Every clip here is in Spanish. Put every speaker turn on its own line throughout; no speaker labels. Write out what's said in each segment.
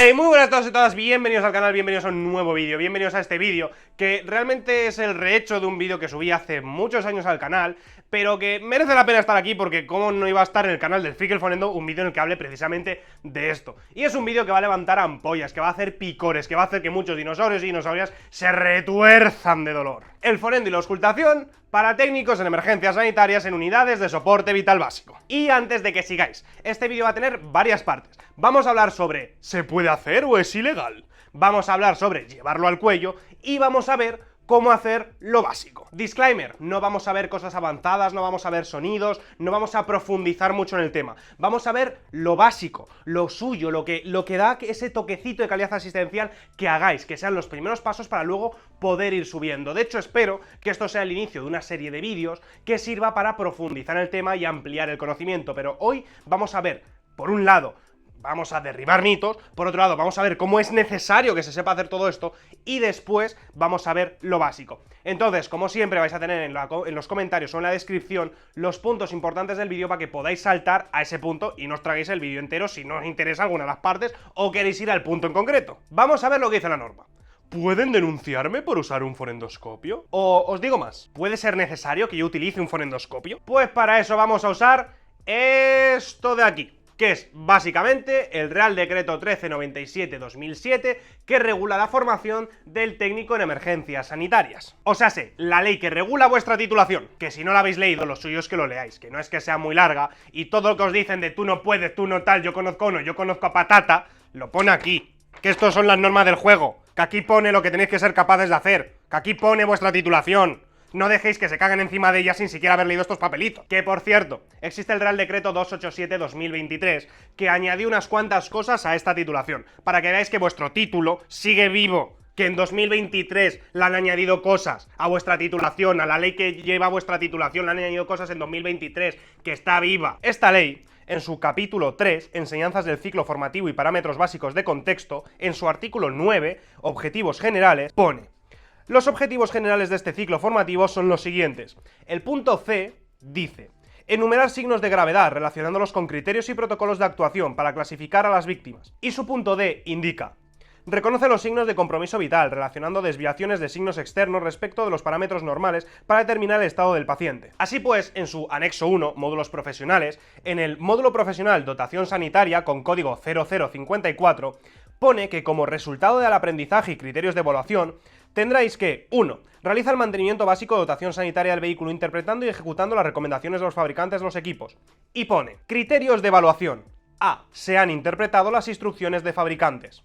Hey, muy buenas a todos y todas, bienvenidos al canal, bienvenidos a un nuevo vídeo, bienvenidos a este vídeo, que realmente es el rehecho de un vídeo que subí hace muchos años al canal, pero que merece la pena estar aquí porque cómo no iba a estar en el canal del Friki el Fonendo un vídeo en el que hable precisamente de esto. Y es un vídeo que va a levantar ampollas, que va a hacer picores, que va a hacer que muchos dinosaurios y dinosaurias se retuerzan de dolor. El fonendo y la auscultación para técnicos en emergencias sanitarias en unidades de soporte vital básico. Y antes de que sigáis, este vídeo va a tener varias partes. Vamos a hablar sobre ¿se puede hacer o es ilegal? Vamos a hablar sobre llevarlo al cuello y vamos a ver cómo hacer lo básico. Disclaimer, no vamos a ver cosas avanzadas, no vamos a ver sonidos, no vamos a profundizar mucho en el tema. Vamos a ver lo básico, lo suyo, lo que da ese toquecito de calidad asistencial que hagáis, que sean los primeros pasos para luego poder ir subiendo. De hecho, espero que esto sea el inicio de una serie de vídeos que sirva para profundizar en el tema y ampliar el conocimiento. Pero hoy vamos a ver, por un lado, vamos a derribar mitos, por otro lado vamos a ver cómo es necesario que se sepa hacer todo esto y después vamos a ver lo básico. Entonces, como siempre vais a tener en los comentarios o en la descripción los puntos importantes del vídeo para que podáis saltar a ese punto y no os traguéis el vídeo entero si no os interesa alguna de las partes o queréis ir al punto en concreto. Vamos a ver lo que dice la norma. ¿Pueden denunciarme por usar un fonendoscopio? O os digo más, ¿puede ser necesario que yo utilice un fonendoscopio? Pues para eso vamos a usar esto de aquí, que es básicamente el Real Decreto 1397/2007 que regula la formación del técnico en emergencias sanitarias. O sea, la ley que regula vuestra titulación, que si no la habéis leído, lo suyo es que lo leáis, que no es que sea muy larga, y todo lo que os dicen de tú no puedes, tú no tal, yo conozco uno, yo conozco a patata, lo pone aquí, que estos son las normas del juego, que aquí pone lo que tenéis que ser capaces de hacer, que aquí pone vuestra titulación. No dejéis que se caguen encima de ella sin siquiera haber leído estos papelitos. Que, por cierto, existe el Real Decreto 287/2023 que añadió unas cuantas cosas a esta titulación, para que veáis que vuestro título sigue vivo, que en 2023 le han añadido cosas a vuestra titulación, a la ley que lleva vuestra titulación le han añadido cosas en 2023, que está viva. Esta ley, en su capítulo 3, Enseñanzas del ciclo formativo y parámetros básicos de contexto, en su artículo 9, Objetivos generales, pone: los objetivos generales de este ciclo formativo son los siguientes. El punto C dice: enumerar signos de gravedad relacionándolos con criterios y protocolos de actuación para clasificar a las víctimas. Y su punto D indica: reconoce los signos de compromiso vital relacionando desviaciones de signos externos respecto de los parámetros normales para determinar el estado del paciente. Así pues, en su anexo 1, módulos profesionales, en el módulo profesional dotación sanitaria con código 0054, pone que como resultado del aprendizaje y criterios de evaluación, tendráis que 1. Realiza el mantenimiento básico de dotación sanitaria del vehículo interpretando y ejecutando las recomendaciones de los fabricantes de los equipos. Y pone: criterios de evaluación. A. Se han interpretado las instrucciones de fabricantes.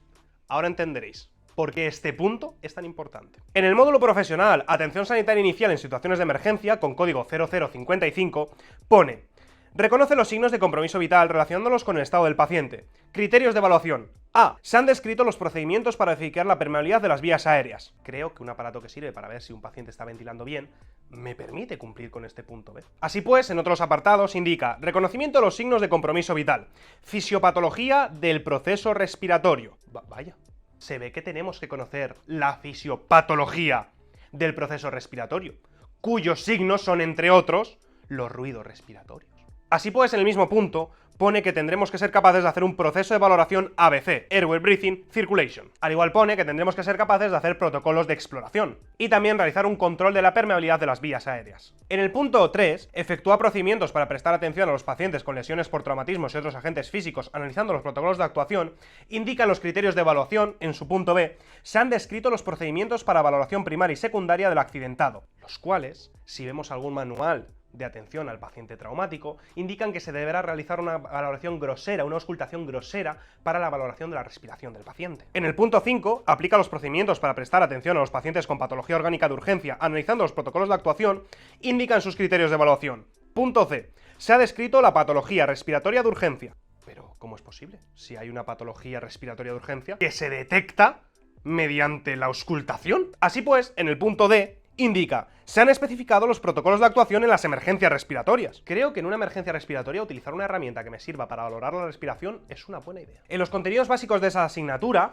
Ahora entenderéis por qué este punto es tan importante. En el módulo profesional Atención sanitaria inicial en situaciones de emergencia, con código 0055, pone: reconoce los signos de compromiso vital relacionándolos con el estado del paciente. Criterios de evaluación. A. Se han descrito los procedimientos para verificar la permeabilidad de las vías aéreas. Creo que un aparato que sirve para ver si un paciente está ventilando bien me permite cumplir con este punto B. Así pues, en otros apartados indica: reconocimiento de los signos de compromiso vital. Fisiopatología del proceso respiratorio. Vaya, se ve que tenemos que conocer la fisiopatología del proceso respiratorio, cuyos signos son, entre otros, los ruidos respiratorios. Así pues, en el mismo punto, pone que tendremos que ser capaces de hacer un proceso de valoración ABC, Airway Breathing Circulation. Al igual pone que tendremos que ser capaces de hacer protocolos de exploración y también realizar un control de la permeabilidad de las vías aéreas. En el punto 3, efectúa procedimientos para prestar atención a los pacientes con lesiones por traumatismos y otros agentes físicos, analizando los protocolos de actuación. Indican los criterios de evaluación. En su punto B, se han descrito los procedimientos para valoración primaria y secundaria del accidentado, los cuales, si vemos algún manual de atención al paciente traumático, indican que se deberá realizar una valoración grosera, una auscultación grosera para la valoración de la respiración del paciente. En el punto 5, aplica los procedimientos para prestar atención a los pacientes con patología orgánica de urgencia, analizando los protocolos de actuación. Indican sus criterios de evaluación. Punto C. Se ha descrito la patología respiratoria de urgencia. Pero, ¿cómo es posible? Si hay una patología respiratoria de urgencia que se detecta mediante la auscultación. Así pues, en el punto D, indica: se han especificado los protocolos de actuación en las emergencias respiratorias. Creo que en una emergencia respiratoria utilizar una herramienta que me sirva para valorar la respiración es una buena idea. En los contenidos básicos de esa asignatura,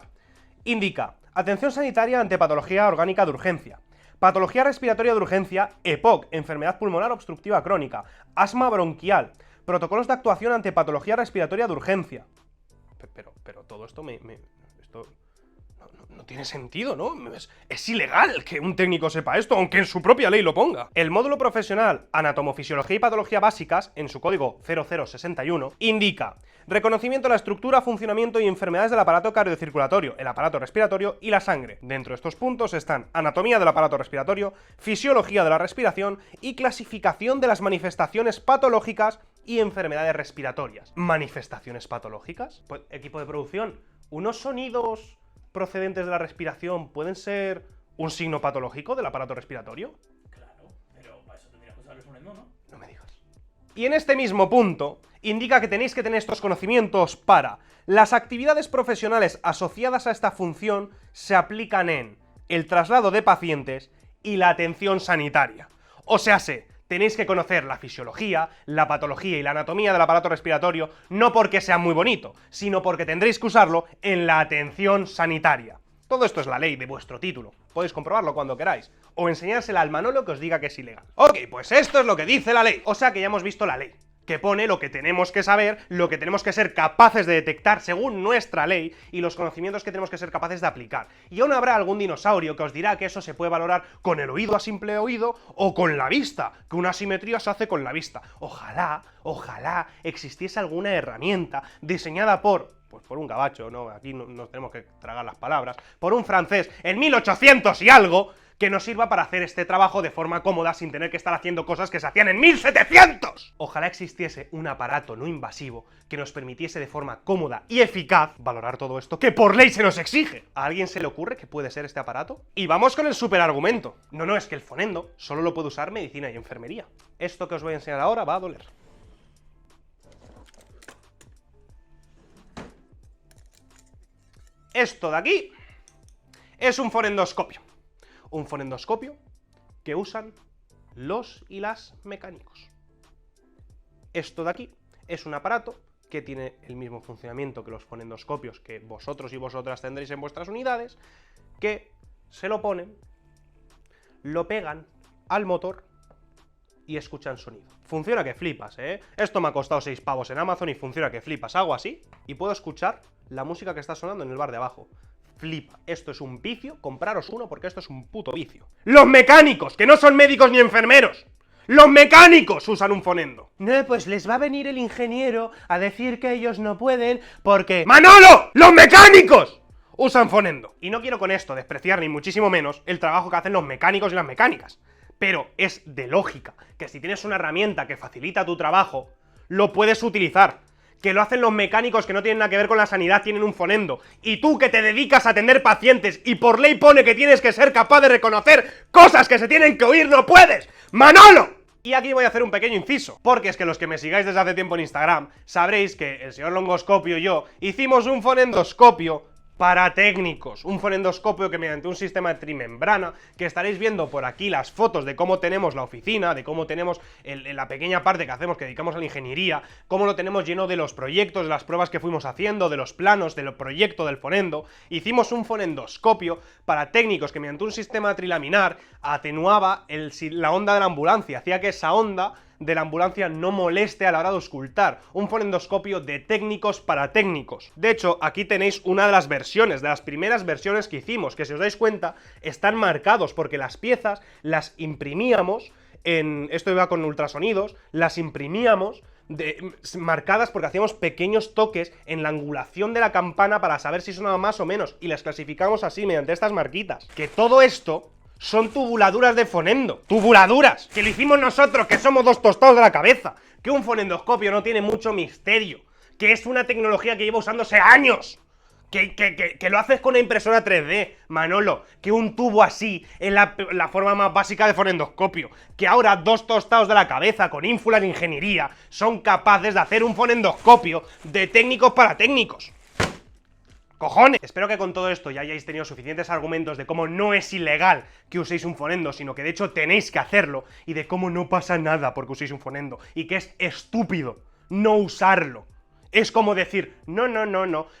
indica: atención sanitaria ante patología orgánica de urgencia, patología respiratoria de urgencia, EPOC, enfermedad pulmonar obstructiva crónica, asma bronquial, protocolos de actuación ante patología respiratoria de urgencia. Pero todo esto esto no tiene sentido, ¿no? Es ilegal que un técnico sepa esto, aunque en su propia ley lo ponga. El módulo profesional Anatomofisiología y Patología Básicas, en su código 0061, indica reconocimiento de la estructura, funcionamiento y enfermedades del aparato cardiocirculatorio, el aparato respiratorio y la sangre. Dentro de estos puntos están anatomía del aparato respiratorio, fisiología de la respiración y clasificación de las manifestaciones patológicas y enfermedades respiratorias. ¿Manifestaciones patológicas? Pues, equipo de producción, unos sonidos procedentes de la respiración pueden ser un signo patológico del aparato respiratorio.
Claro, pero para eso tendrías que usar el fonendo, ¿no?
No me digas. Y en este mismo punto indica que tenéis que tener estos conocimientos para las actividades profesionales asociadas a esta función se aplican en el traslado de pacientes y la atención sanitaria. O sea, tenéis que conocer la fisiología, la patología y la anatomía del aparato respiratorio, no porque sea muy bonito, sino porque tendréis que usarlo en la atención sanitaria. Todo esto es la ley de vuestro título, podéis comprobarlo cuando queráis, o enseñársela al Manolo que os diga que es ilegal. Ok, pues esto es lo que dice la ley, o sea que ya hemos visto la ley, que pone lo que tenemos que saber, lo que tenemos que ser capaces de detectar según nuestra ley y los conocimientos que tenemos que ser capaces de aplicar. Y aún habrá algún dinosaurio que os dirá que eso se puede valorar con el oído a simple oído o con la vista, que una asimetría se hace con la vista. Ojalá existiese alguna herramienta diseñada por un gabacho, ¿no? Aquí no nos tenemos que tragar las palabras, por un francés en 1800 y algo, que nos sirva para hacer este trabajo de forma cómoda sin tener que estar haciendo cosas que se hacían en 1700. Ojalá existiese un aparato no invasivo que nos permitiese de forma cómoda y eficaz valorar todo esto que por ley se nos exige. ¿A alguien se le ocurre que puede ser este aparato? Y vamos con el superargumento. No, es que el fonendo solo lo puede usar medicina y enfermería. Esto que os voy a enseñar ahora va a doler. Esto de aquí es un fonendoscopio. Un fonendoscopio que usan los y las mecánicos. Esto de aquí es un aparato que tiene el mismo funcionamiento que los fonendoscopios que vosotros y vosotras tendréis en vuestras unidades, que se lo ponen, lo pegan al motor y escuchan sonido. Funciona que flipas, ¿eh? Esto me ha costado 6 pavos en Amazon y funciona que flipas. Hago así y puedo escuchar la música que está sonando en el bar de abajo. Flipa. Esto es un vicio, compraros uno porque esto es un puto vicio. ¡Los mecánicos! ¡Que no son médicos ni enfermeros! ¡Los mecánicos usan un fonendo! No, pues les va a venir el ingeniero a decir que ellos no pueden porque... ¡Manolo! ¡Los mecánicos usan fonendo! Y no quiero con esto despreciar ni muchísimo menos el trabajo que hacen los mecánicos y las mecánicas. Pero es de lógica que si tienes una herramienta que facilita tu trabajo, lo puedes utilizar. Que lo hacen los mecánicos que no tienen nada que ver con la sanidad, tienen un fonendo. Y tú que te dedicas a atender pacientes y por ley pone que tienes que ser capaz de reconocer cosas que se tienen que oír, no puedes. ¡Manolo! Y aquí voy a hacer un pequeño inciso, porque es que los que me sigáis desde hace tiempo en Instagram sabréis que el señor Longoscopio y yo hicimos un fonendoscopio para técnicos, un fonendoscopio que mediante un sistema de trimembrana, que estaréis viendo por aquí las fotos de cómo tenemos la oficina, de cómo tenemos la pequeña parte que hacemos, que dedicamos a la ingeniería, cómo lo tenemos lleno de los proyectos, de las pruebas que fuimos haciendo, de los planos, del proyecto del fonendo. Hicimos un fonendoscopio para técnicos que mediante un sistema trilaminar atenuaba la onda de la ambulancia, hacía que esa onda de la ambulancia no moleste a la hora de auscultar. Un fonendoscopio de técnicos para técnicos. De hecho, aquí tenéis una de las versiones, de las primeras versiones que hicimos, que si os dais cuenta, están marcados porque las piezas las imprimíamos esto iba con ultrasonidos, las imprimíamos marcadas porque hacíamos pequeños toques en la angulación de la campana para saber si sonaba más o menos, y las clasificamos así mediante estas marquitas. Que todo esto son tubuladuras de fonendo. ¡Tubuladuras! Que lo hicimos nosotros, que somos dos tostados de la cabeza. Que un fonendoscopio no tiene mucho misterio. Que es una tecnología que lleva usándose años. Que lo haces con una impresora 3D, Manolo. Que un tubo así es la forma más básica de fonendoscopio. Que ahora dos tostados de la cabeza con ínfulas de ingeniería son capaces de hacer un fonendoscopio de técnicos para técnicos. ¡Cojones! Espero que con todo esto ya hayáis tenido suficientes argumentos de cómo no es ilegal que uséis un fonendo, sino que de hecho tenéis que hacerlo, y de cómo no pasa nada porque uséis un fonendo, y que es estúpido no usarlo. Es como decir, no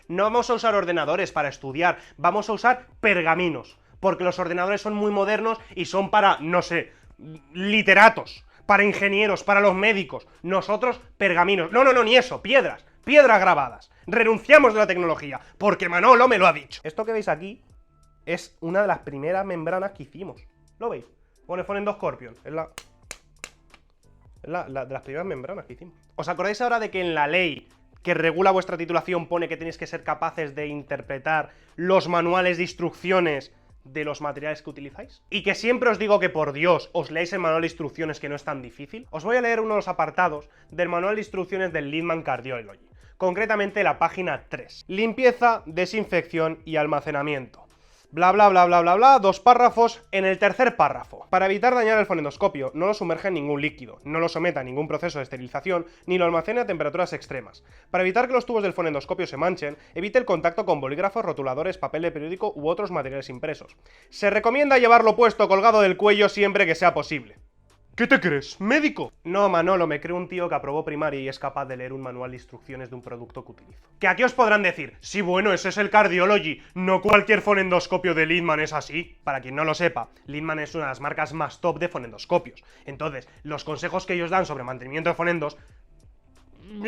vamos a usar ordenadores para estudiar, vamos a usar pergaminos, porque los ordenadores son muy modernos y son para, no sé, literatos, para ingenieros, para los médicos. Nosotros, pergaminos. No, ni eso, piedras. piedras grabadas. Renunciamos de la tecnología, porque Manolo me lo ha dicho. Esto que veis aquí es una de las primeras membranas que hicimos. ¿Lo veis? Pone Phonendoscorpion. Es la de las primeras membranas que hicimos. ¿Os acordáis ahora de que en la ley que regula vuestra titulación pone que tenéis que ser capaces de interpretar los manuales de instrucciones de los materiales que utilizáis? Y que siempre os digo que por Dios os leáis el manual de instrucciones, que no es tan difícil. Os voy a leer uno de los apartados del manual de instrucciones del Littmann Cardiology, concretamente la página 3. Limpieza, desinfección y almacenamiento. Bla bla bla bla bla bla, 2 párrafos. En el tercer párrafo: para evitar dañar el fonendoscopio, no lo sumerja en ningún líquido, no lo someta a ningún proceso de esterilización, ni lo almacene a temperaturas extremas. Para evitar que los tubos del fonendoscopio se manchen, evite el contacto con bolígrafos, rotuladores, papel de periódico u otros materiales impresos. Se recomienda llevarlo puesto colgado del cuello siempre que sea posible. ¿Qué te crees? ¿Médico? No, Manolo, me creo un tío que aprobó primaria y es capaz de leer un manual de instrucciones de un producto que utilizo. Que aquí os podrán decir: sí, bueno, ese es el Cardiology, no cualquier fonendoscopio de Littmann es así. Para quien no lo sepa, Littmann es una de las marcas más top de fonendoscopios. Entonces, los consejos que ellos dan sobre mantenimiento de fonendos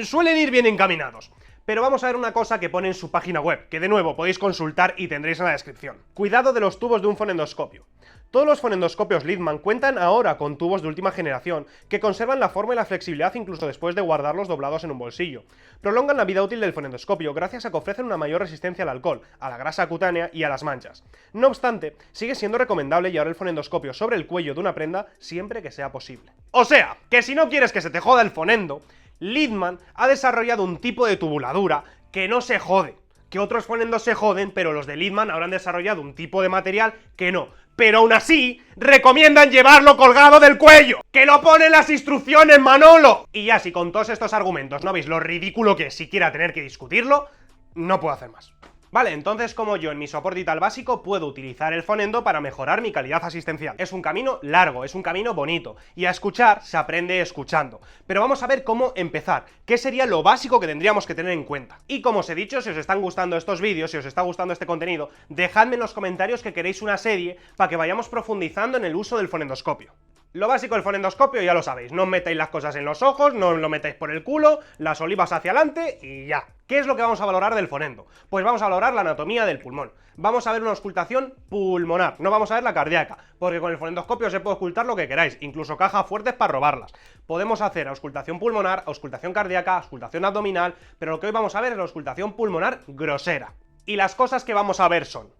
suelen ir bien encaminados. Pero vamos a ver una cosa que pone en su página web, que de nuevo podéis consultar y tendréis en la descripción. Cuidado de los tubos de un fonendoscopio. Todos los fonendoscopios Littmann cuentan ahora con tubos de última generación que conservan la forma y la flexibilidad incluso después de guardarlos doblados en un bolsillo. Prolongan la vida útil del fonendoscopio gracias a que ofrecen una mayor resistencia al alcohol, a la grasa cutánea y a las manchas. No obstante, sigue siendo recomendable llevar el fonendoscopio sobre el cuello de una prenda siempre que sea posible. O sea, que si no quieres que se te joda el fonendo, Littmann ha desarrollado un tipo de tubuladura que no se jode. Que otros fonendos se joden, pero los de Littmann habrán desarrollado un tipo de material que no. Pero aún así, recomiendan llevarlo colgado del cuello. ¡Que lo ponen las instrucciones, Manolo! Y ya, si con todos estos argumentos no veis lo ridículo que es siquiera tener que discutirlo, no puedo hacer más. Vale, entonces como yo en mi soporte vital básico puedo utilizar el fonendo para mejorar mi calidad asistencial. Es un camino largo, es un camino bonito, y a escuchar se aprende escuchando. Pero vamos a ver cómo empezar, qué sería lo básico que tendríamos que tener en cuenta. Y como os he dicho, si os están gustando estos vídeos, si os está gustando este contenido, dejadme en los comentarios que queréis una serie para que vayamos profundizando en el uso del fonendoscopio. Lo básico del fonendoscopio ya lo sabéis, no os metáis las cosas en los ojos, no os lo metáis por el culo, las olivas hacia adelante y ya. ¿Qué es lo que vamos a valorar del fonendo? Pues vamos a valorar la anatomía del pulmón. Vamos a ver una auscultación pulmonar, no vamos a ver la cardíaca, porque con el fonendoscopio se puede auscultar lo que queráis, incluso cajas fuertes para robarlas. Podemos hacer auscultación pulmonar, auscultación cardíaca, auscultación abdominal, pero lo que hoy vamos a ver es la auscultación pulmonar grosera. Y las cosas que vamos a ver son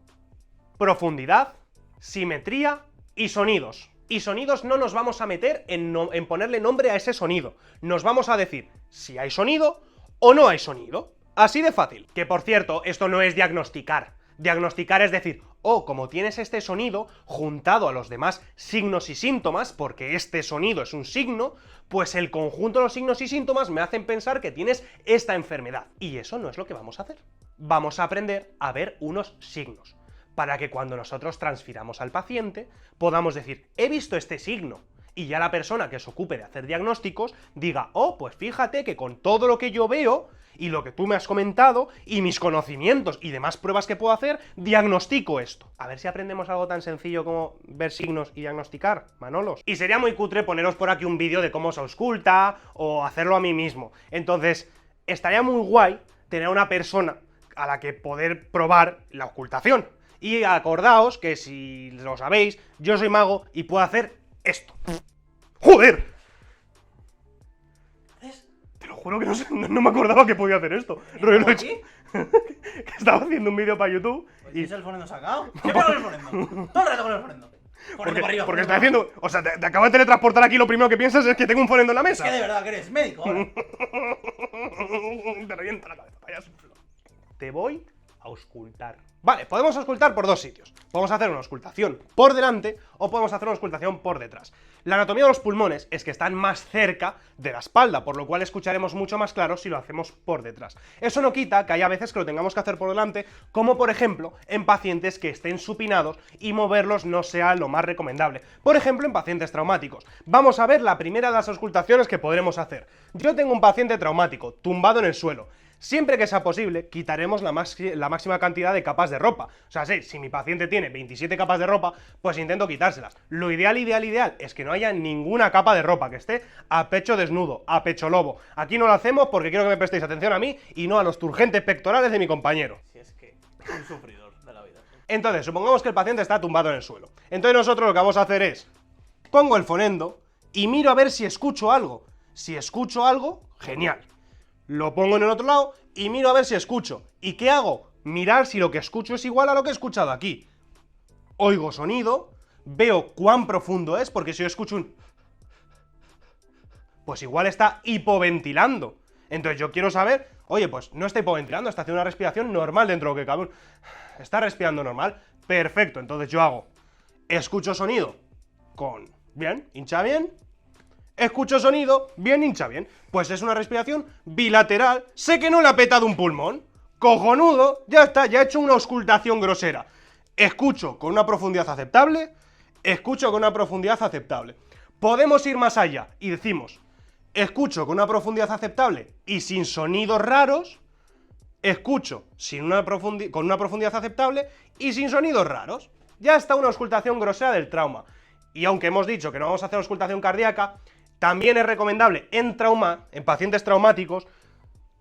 profundidad, simetría y sonidos. Y sonidos no nos vamos a meter en ponerle nombre a ese sonido. Nos vamos a decir si hay sonido o no hay sonido. Así de fácil. Que por cierto, esto no es diagnosticar. Diagnosticar es decir, oh, como tienes este sonido juntado a los demás signos y síntomas, porque este sonido es un signo, pues el conjunto de los signos y síntomas me hacen pensar que tienes esta enfermedad. Y eso no es lo que vamos a hacer. Vamos a aprender a ver unos signos, para que cuando nosotros transfiramos al paciente, podamos decir, he visto este signo, y ya la persona que se ocupe de hacer diagnósticos diga, oh, pues fíjate que con todo lo que yo veo, y lo que tú me has comentado, y mis conocimientos y demás pruebas que puedo hacer, diagnostico esto. A ver si aprendemos algo tan sencillo como ver signos y diagnosticar, Manolos. Y sería muy cutre poneros por aquí un vídeo de cómo se ausculta, o hacerlo a mí mismo. Entonces, estaría muy guay tener una persona a la que poder probar la auscultación. Y acordaos que si lo sabéis, yo soy mago y puedo hacer esto. ¡Joder! Te lo juro que no me acordaba que podía hacer esto. Rollo, lo he hecho. Que estaba haciendo un vídeo para YouTube
y... ¿Es el fonendo sacado? ¿Qué pasa con el fonendo? Todo el rato con el fonendo.
Porque estoy haciendo... O sea, te acabo de teletransportar aquí y lo primero que piensas es que tengo un fonendo en la mesa.
Es que de verdad que eres médico ahora.
Te revienta la cabeza, payaso. Te voy a auscultar. Vale, podemos auscultar por dos sitios. Podemos hacer una auscultación por delante o podemos hacer una auscultación por detrás. La anatomía de los pulmones es que están más cerca de la espalda, por lo cual escucharemos mucho más claro si lo hacemos por detrás. Eso no quita que haya veces que lo tengamos que hacer por delante, como por ejemplo en pacientes que estén supinados y moverlos no sea lo más recomendable. Por ejemplo, en pacientes traumáticos. Vamos a ver la primera de las auscultaciones que podremos hacer. Yo tengo un paciente traumático, tumbado en el suelo. Siempre que sea posible, quitaremos la máxima cantidad de capas de ropa. O sea, si mi paciente tiene 27 capas de ropa, pues intento quitárselas. Lo ideal es que no haya ninguna capa de ropa, que esté a pecho desnudo, a pecho lobo. Aquí no lo hacemos porque quiero que me prestéis atención a mí y no a los turgentes pectorales de mi compañero.
Si es que un sufridor de la vida.
Entonces, supongamos que el paciente está tumbado en el suelo. Entonces nosotros lo que vamos a hacer es, pongo el fonendo y miro a ver si escucho algo. Si escucho algo, genial. Lo pongo en el otro lado y miro a ver si escucho. ¿Y qué hago? Mirar si lo que escucho es igual a lo que he escuchado aquí. Oigo sonido, veo cuán profundo es, porque si yo escucho un... pues igual está hipoventilando. Entonces yo quiero saber, oye, pues no está hipoventilando, está haciendo una respiración normal dentro de lo que cabe. Está respirando normal, perfecto. Entonces yo hago, escucho sonido con... bien, hincha bien. Escucho sonido, bien, hincha bien. Pues es una respiración bilateral. Sé que no le ha petado un pulmón. Cojonudo, ya está, ya he hecho una auscultación grosera. Escucho con una profundidad aceptable. Escucho con una profundidad aceptable. Podemos ir más allá y decimos, escucho con una profundidad aceptable y sin sonidos raros. Escucho con una profundidad aceptable y sin sonidos raros. Ya está una auscultación grosera del trauma. Y aunque hemos dicho que no vamos a hacer auscultación cardíaca, también es recomendable en pacientes traumáticos,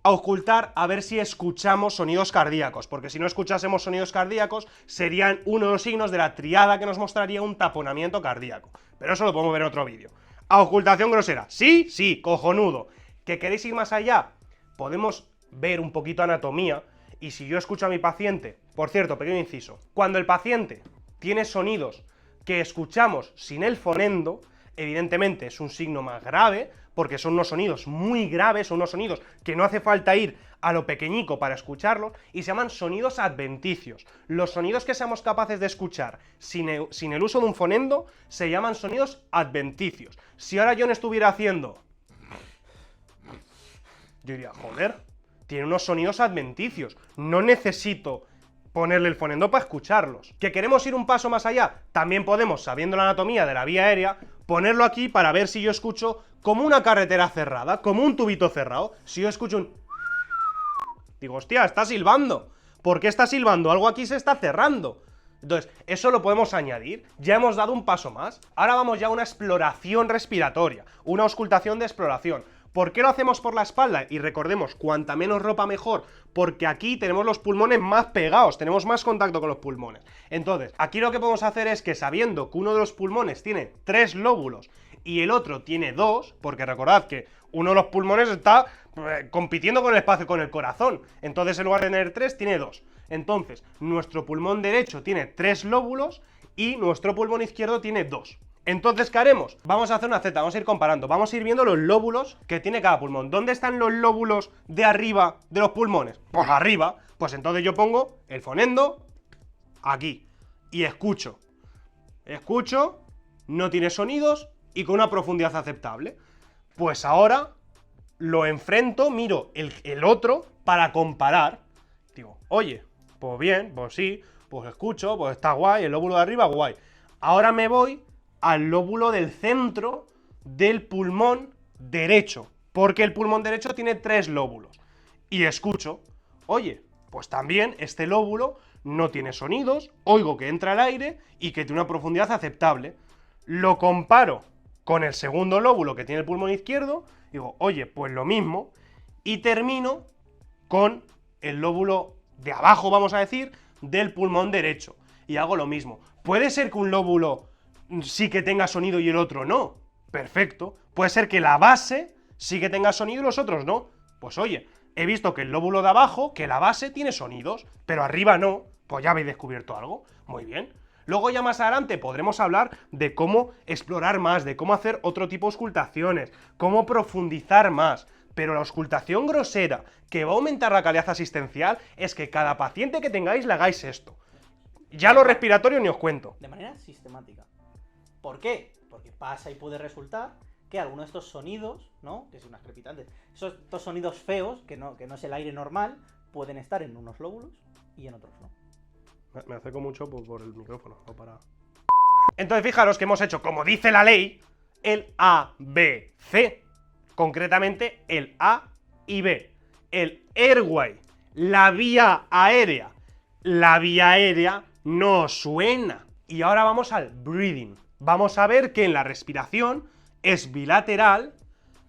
auscultar a ver si escuchamos sonidos cardíacos, porque si no escuchásemos sonidos cardíacos, serían uno de los signos de la triada que nos mostraría un taponamiento cardíaco. Pero eso lo podemos ver en otro vídeo. Auscultación grosera, sí, sí, cojonudo. ¿Que queréis ir más allá? Podemos ver un poquito anatomía, y si yo escucho a mi paciente, por cierto, pequeño inciso, cuando el paciente tiene sonidos que escuchamos sin el fonendo, evidentemente es un signo más grave, porque son unos sonidos muy graves, son unos sonidos que no hace falta ir a lo pequeñico para escucharlos, y se llaman sonidos adventicios. Los sonidos que seamos capaces de escuchar sin el uso de un fonendo se llaman sonidos adventicios. Si ahora yo no estuviera haciendo... yo diría, joder, tiene unos sonidos adventicios, no necesito ponerle el fonendo para escucharlos. ¿Que queremos ir un paso más allá? También podemos, sabiendo la anatomía de la vía aérea, ponerlo aquí para ver si yo escucho como una carretera cerrada, como un tubito cerrado. Si yo escucho un... digo, hostia, está silbando. ¿Por qué está silbando? Algo aquí se está cerrando. Entonces, eso lo podemos añadir. Ya hemos dado un paso más. Ahora vamos ya a una exploración respiratoria, una auscultación de exploración. ¿Por qué lo hacemos por la espalda? Y recordemos, cuanta menos ropa mejor, porque aquí tenemos los pulmones más pegados, tenemos más contacto con los pulmones. Entonces, aquí lo que podemos hacer es que, sabiendo que uno de los pulmones tiene 3 lóbulos y el otro tiene 2, porque recordad que uno de los pulmones está compitiendo con el espacio, con el corazón, entonces en lugar de tener 3, tiene 2. Entonces, nuestro pulmón derecho tiene 3 lóbulos y nuestro pulmón izquierdo tiene 2. Entonces, ¿qué haremos? Vamos a hacer una Z, vamos a ir comparando, vamos a ir viendo los lóbulos que tiene cada pulmón. ¿Dónde están los lóbulos de arriba de los pulmones? Pues arriba. Pues entonces yo pongo el fonendo aquí y escucho. Escucho, no tiene sonidos y con una profundidad aceptable. Pues ahora lo enfrento, miro el otro para comparar. Digo, oye, pues bien, pues sí, pues escucho, pues está guay, el lóbulo de arriba, guay. Ahora me voy al lóbulo del centro del pulmón derecho, porque el pulmón derecho tiene 3 lóbulos. Y escucho, oye, pues también este lóbulo no tiene sonidos, oigo que entra el aire y que tiene una profundidad aceptable. Lo comparo con el segundo lóbulo que tiene el pulmón izquierdo, digo, oye, pues lo mismo, y termino con el lóbulo de abajo, vamos a decir, del pulmón derecho, y hago lo mismo. Puede ser que un lóbulo sí que tenga sonido y el otro no. Perfecto. Puede ser que la base sí que tenga sonido y los otros no. Pues oye, he visto que el lóbulo de abajo, que la base tiene sonidos, pero arriba no. Pues ya habéis descubierto algo. Muy bien. Luego ya más adelante podremos hablar de cómo explorar más, de cómo hacer otro tipo de auscultaciones, cómo profundizar más. Pero la auscultación grosera que va a aumentar la calidad asistencial es que cada paciente que tengáis le hagáis esto. Ya lo respiratorio ni os cuento.
De manera sistemática. ¿Por qué? Porque pasa y puede resultar que algunos de estos sonidos, ¿no? Que son unas crepitantes, estos sonidos feos, que no es el aire normal, pueden estar en unos lóbulos y en otros no.
Me acerco mucho por el micrófono, no para... Entonces fijaros que hemos hecho, como dice la ley, el A, B, C. Concretamente el A y B. el airway, la vía aérea. La vía aérea no suena. Y ahora vamos al breathing. Vamos a ver que en la respiración es bilateral,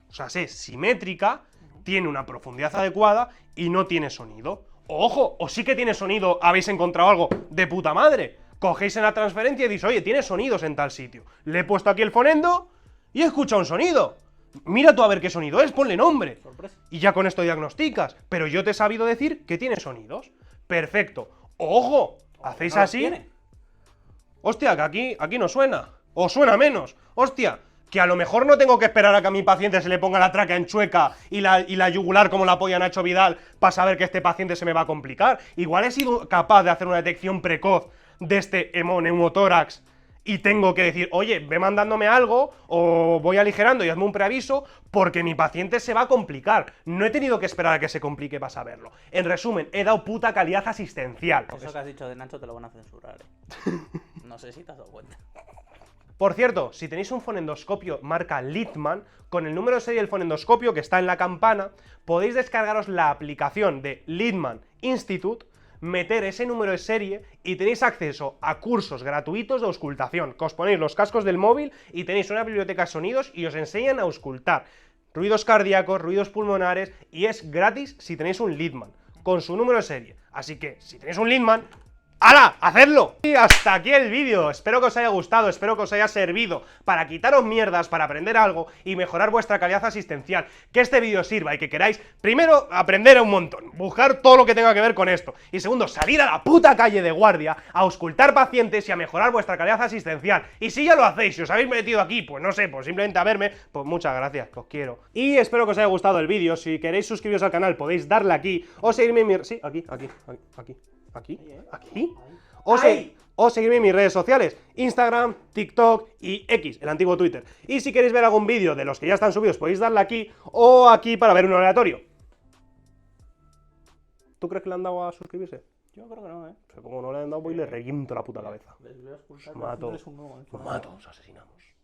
o sea, es simétrica, tiene una profundidad adecuada y no tiene sonido. ¡Ojo! O sí que tiene sonido, habéis encontrado algo de puta madre. Cogéis en la transferencia y decís, oye, tiene sonidos en tal sitio. Le he puesto aquí el fonendo y he escuchado un sonido. Mira tú a ver qué sonido es, ponle nombre.
Sorpresa.
Y ya con esto diagnosticas. Pero yo te he sabido decir que tiene sonidos. Perfecto. ¡Ojo! ¿Hacéis
No los
así?
tiene.
Hostia, que aquí no suena. O suena menos. Hostia, que a lo mejor no tengo que esperar a que a mi paciente se le ponga la tráquea en chueca y la yugular como la polla Nacho Vidal para saber que este paciente se me va a complicar. Igual he sido capaz de hacer una detección precoz de este hemopneumotórax y tengo que decir, oye, ve mandándome algo o voy aligerando y hazme un preaviso porque mi paciente se va a complicar. No he tenido que esperar a que se complique para saberlo. En resumen, he dado puta calidad asistencial.
Eso que has dicho de Nacho te lo van a censurar, ¿eh? No sé si te has dado cuenta.
Por cierto, si tenéis un fonendoscopio marca Littmann, con el número de serie del fonendoscopio que está en la campana, podéis descargaros la aplicación de Littmann Institute, meter ese número de serie y tenéis acceso a cursos gratuitos de auscultación, que os ponéis los cascos del móvil y tenéis una biblioteca de sonidos y os enseñan a auscultar ruidos cardíacos, ruidos pulmonares, y es gratis si tenéis un Littmann, con su número de serie. Así que, si tenéis un Littmann, ¡hala! ¡Hacedlo! Y hasta aquí el vídeo, espero que os haya gustado, espero que os haya servido para quitaros mierdas, para aprender algo y mejorar vuestra calidad asistencial, que este vídeo sirva y que queráis, primero, aprender un montón, buscar todo lo que tenga que ver con esto, y segundo, salir a la puta calle de guardia, a auscultar pacientes y a mejorar vuestra calidad asistencial. Y si ya lo hacéis, si os habéis metido aquí, pues no sé, pues simplemente a verme, pues muchas gracias, que os quiero. Y espero que os haya gustado el vídeo, si queréis suscribiros al canal podéis darle aquí, o seguirme en mi... Sí, aquí. O seguirme en mis redes sociales, Instagram, TikTok y X, el antiguo Twitter. Y si queréis ver algún vídeo de los que ya están subidos, podéis darle aquí o aquí para ver un aleatorio. ¿Tú crees que le han dado a suscribirse?
Yo creo que no, ¿eh?
Pues como no le han dado, voy y le reviento la puta cabeza.
Les voy a escuchar.
Os mato,
Es un nuevo,
os mato, os asesinamos.